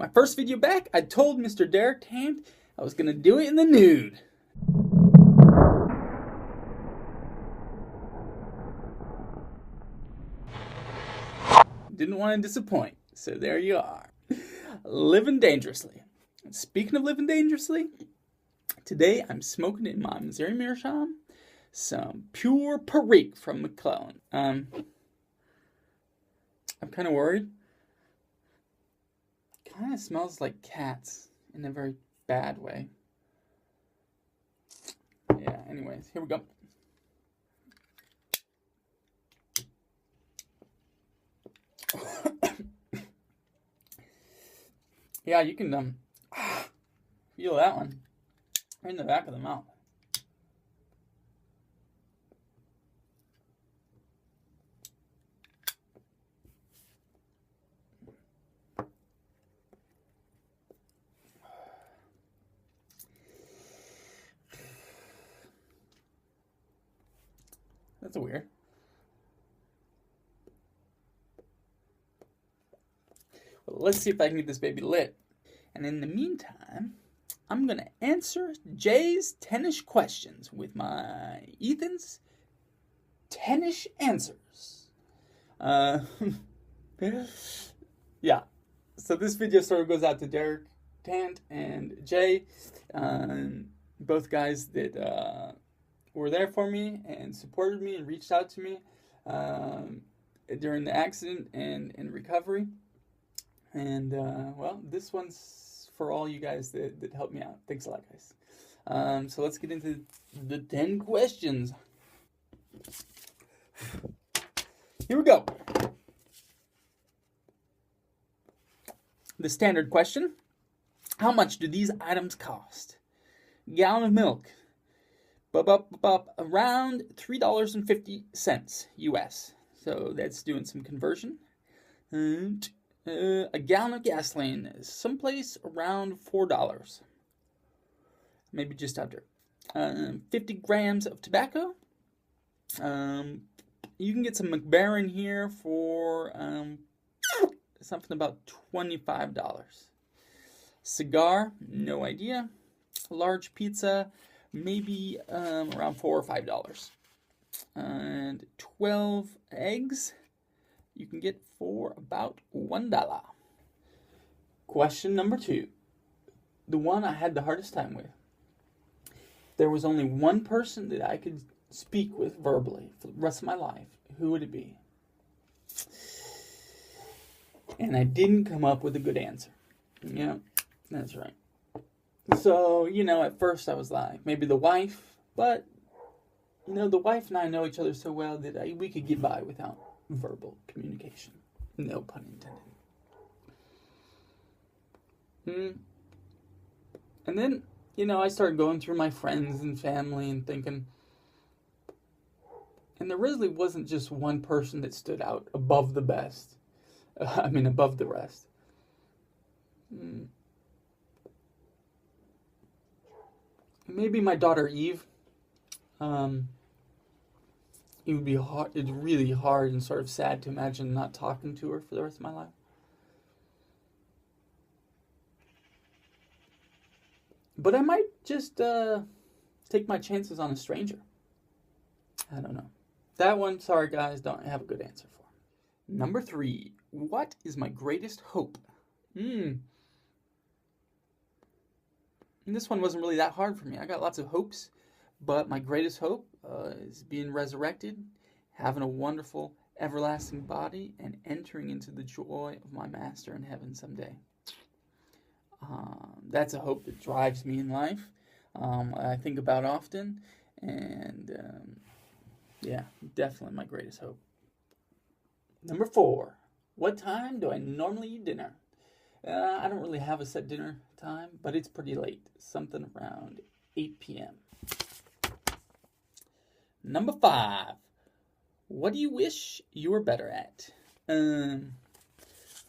My first video back, I told Mr. Derek Tant I was going to do it in the nude. Didn't want to disappoint, so there you are. Living dangerously. Speaking of living dangerously, today I'm smoking in my Missouri Meerschaum some pure Perique from McClellan. I'm kind of worried. Kind of smells like cats in a very bad way. Yeah, anyways, here we go. Yeah, you can feel that one right in the back of the mouth. That's weird. Well, let's see if I can get this baby lit. And in the meantime, I'm going to answer Jay's 10-ish questions with my Ethan's 10-ish answers. Yeah. So this video sort of goes out to Derek Tant and Jay. Both guys that were there for me and supported me and reached out to me during the accident and recovery. And, well, this one's for all you guys that helped me out. Thanks a lot, guys. So let's get into the 10 questions. Here we go. The standard question. How much do these items cost? Gallon of milk. Around $3.50 US. So that's doing some conversion. And a gallon of gasoline, someplace around $4. Maybe just under. 50 grams of tobacco. You can get some McBaron here for something about $25. Cigar, no idea. Large pizza, maybe around $4 or $5. And 12 eggs you can get for about $1. Question number 2. The one I had the hardest time with. There was only one person that I could speak with verbally for the rest of my life. Who would it be? And I didn't come up with a good answer. Yeah, that's right. So, at first I was like, maybe the wife. But, the wife and I know each other so well that we could get by without verbal communication. No pun intended. And then, I started going through my friends and family and thinking, and there really wasn't just one person that stood out above the best. Above the rest. Maybe my daughter Eve. It would be hard. It's really hard and sort of sad to imagine not talking to her for the rest of my life. But I might just take my chances on a stranger. I don't know. That one, sorry guys, don't have a good answer for. Number 3. What is my greatest hope? And this one wasn't really that hard for me. I got lots of hopes. But my greatest hope is being resurrected, having a wonderful, everlasting body, and entering into the joy of my master in heaven someday. That's a hope that drives me in life. I think about often. And, yeah, definitely my greatest hope. Number 4. What time do I normally eat dinner? I don't really have a set dinner time, but it's pretty late. Something around 8 p.m. Number 5. What do you wish you were better at? Of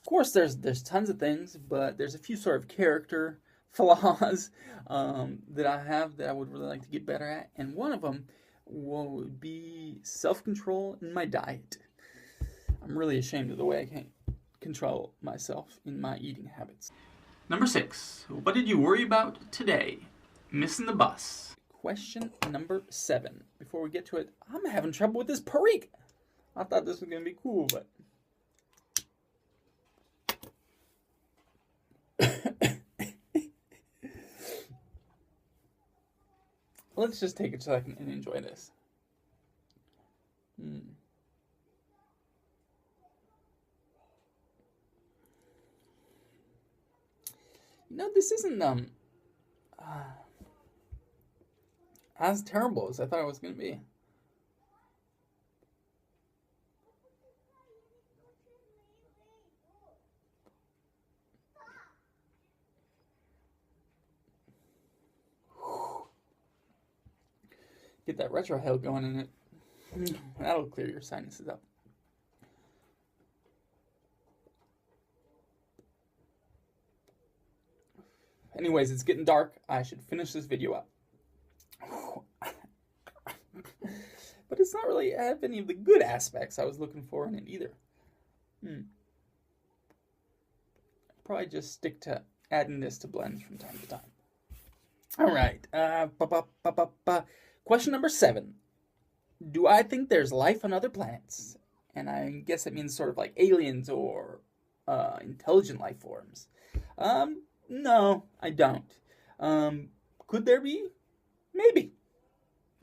course, there's tons of things, but there's a few sort of character flaws that I have that I would really like to get better at. And one of them would be self-control in my diet. I'm really ashamed of the way I can't control myself in my eating habits. Number 6. What did you worry about today? Missing the bus. Question number 7. Before we get to it, I'm having trouble with this Parikh. I thought this was going to be cool, but... Let's just take a second and enjoy this. You know, this isn't as terrible as I thought it was going to be. Get that retrohale going in it. That'll clear your sinuses up. Anyways, it's getting dark. I should finish this video up. But it's not really have any of the good aspects I was looking for in it either. Probably just stick to adding this to blends from time to time. All right. Question number 7. Do I think there's life on other planets? And I guess it means sort of like aliens or intelligent life forms. No, I don't. Could there be? Maybe.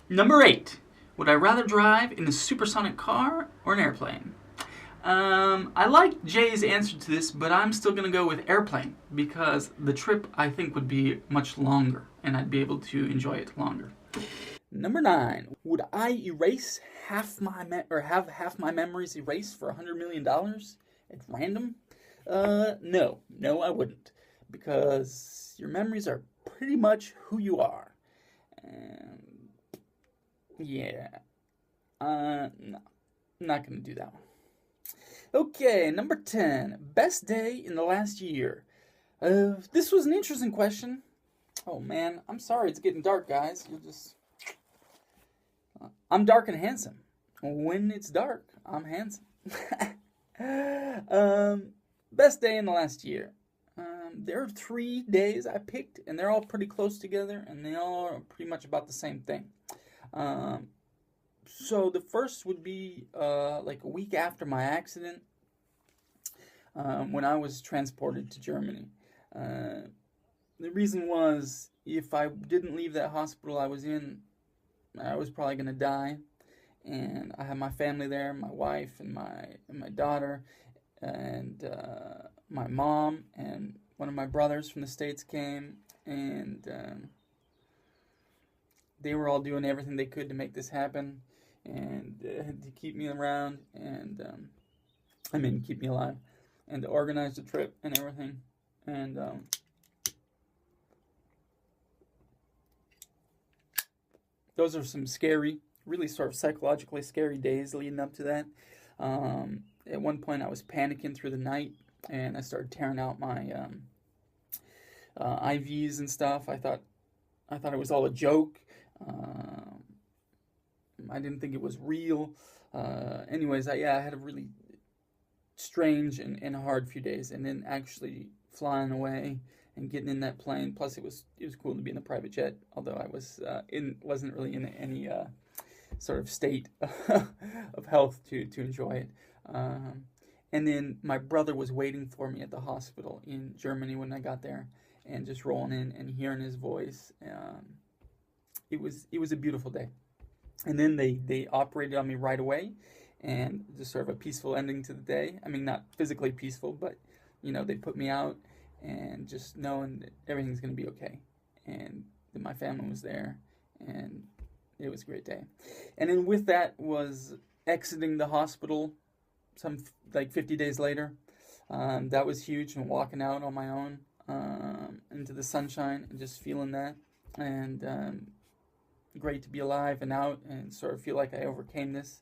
Number 8. Would I rather drive in a supersonic car or an airplane? I like Jay's answer to this, but I'm still going to go with airplane because the trip, I think, would be much longer and I'd be able to enjoy it longer. Number 9. Would I erase have half my memories erased for $100 million at random? No, I wouldn't, because your memories are pretty much who you are. Yeah, no, not gonna do that one. Okay, number 10. Best day in the last year. This was an interesting question. Oh man, I'm sorry it's getting dark, guys. I'm dark and handsome. When it's dark, I'm handsome. Best day in the last year. There are 3 days I picked, and they're all pretty close together, and they all are pretty much about the same thing. So the first would be like a week after my accident, when I was transported to Germany. The reason was, if I didn't leave that hospital I was in, I was probably going to die. And I had my family there, my wife and my daughter, and my mom, and one of my brothers from the States came, and they were all doing everything they could to make this happen, and to keep me around, and keep me alive, and to organize the trip and everything. And those are some scary, really sort of psychologically scary days leading up to that. At one point I was panicking through the night, and I started tearing out my IVs and stuff. I thought it was all a joke. I didn't think it was real. Anyways, I had a really strange and hard few days, and then actually flying away and getting in that plane. Plus, it was cool to be in a private jet, although I wasn't really in any sort of state of health to enjoy it. And then my brother was waiting for me at the hospital in Germany when I got there, and just rolling in and hearing his voice. It was a beautiful day. And then they operated on me right away, and just sort of a peaceful ending to the day. I mean, not physically peaceful, but they put me out, and just knowing that everything's going to be okay, and that my family was there, and it was a great day. And then with that was exiting the hospital some like 50 days later. That was huge, and walking out on my own into the sunshine and just feeling that, and great to be alive and out and sort of feel like I overcame this.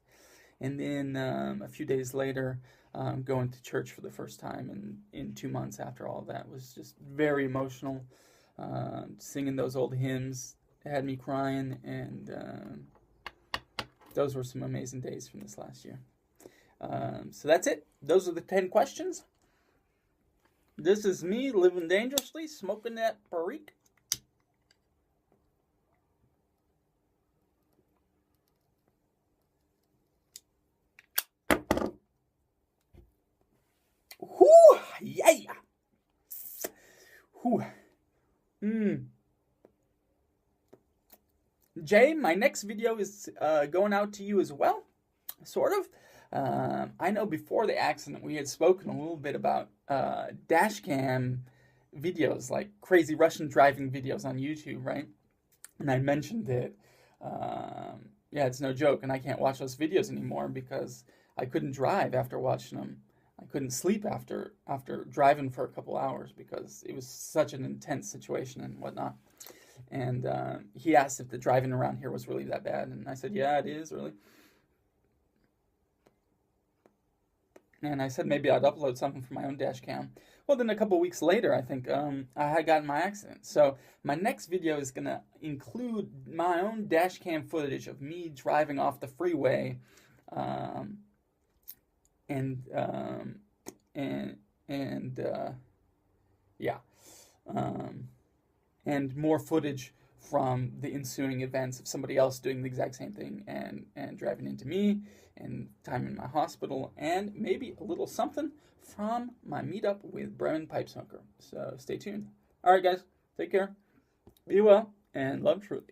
And then a few days later, going to church for the first time in 2 months after all of that was just very emotional. Singing those old hymns had me crying, and those were some amazing days from this last year. So that's it. Those are the 10 questions. This is me living dangerously, smoking that perique. Whoo! Yeah! Whew. Jay, my next video is going out to you as well, sort of. I know before the accident we had spoken a little bit about dash cam videos, like crazy Russian driving videos on YouTube, right? And I mentioned that, yeah, it's no joke, and I can't watch those videos anymore because I couldn't drive after watching them. I couldn't sleep after driving for a couple hours because it was such an intense situation and whatnot. And he asked if the driving around here was really that bad, and I said, yeah, it is, really. And I said maybe I'd upload something from my own dash cam. Well, then a couple weeks later, I think, I had gotten my accident. So my next video is going to include my own dash cam footage of me driving off the freeway, yeah, and more footage from the ensuing events of somebody else doing the exact same thing and driving into me and time in my hospital, and maybe a little something from my meetup with Bremen Pipe Smoker. So stay tuned. All right, guys, take care, be well, and love truly.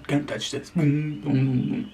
Can't touch this. Boom, boom, boom.